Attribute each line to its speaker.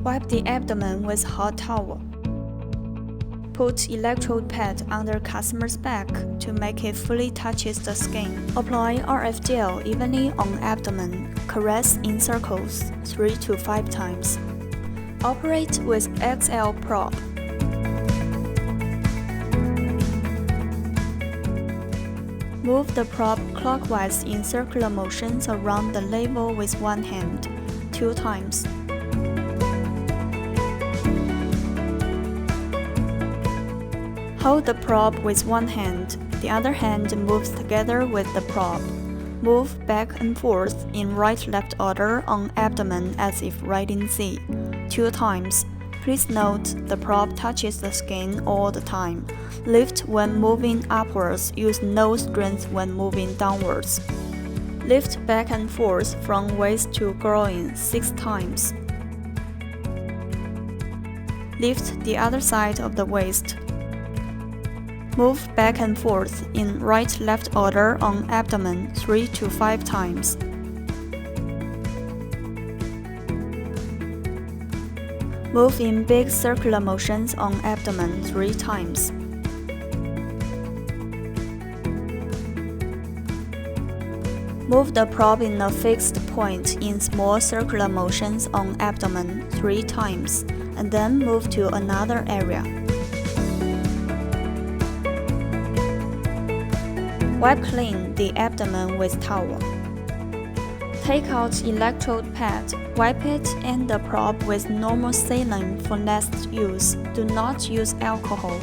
Speaker 1: Wipe the abdomen with hot towel. Put electrode pad under customer's back to make it fully touches the skin. Apply RF gel evenly on abdomen. Caress in circles 3 to 5 times. Operate with XL prop. Move the prop clockwise in circular motions around the level with one hand, 2 times. Hold the prop with one hand, the other hand moves together with the prop. Move back and forth in right-left order on abdomen as if writing Z, 2 times. Please note the prop touches the skin all the time. Lift when moving upwards, use no strength when moving downwards. Lift back and forth from waist to groin 6 times. Lift the other side of the waist. Move back and forth in right-left order on abdomen 3 to 5 times. Move in big circular motions on abdomen 3 times. Move the prop in a fixed point in small circular motions on abdomen 3 times, and then move to another area. Wipe clean the abdomen with towel. Take out electrode pad, wipe it and the prop with normal saline for next use. Do not use alcohol.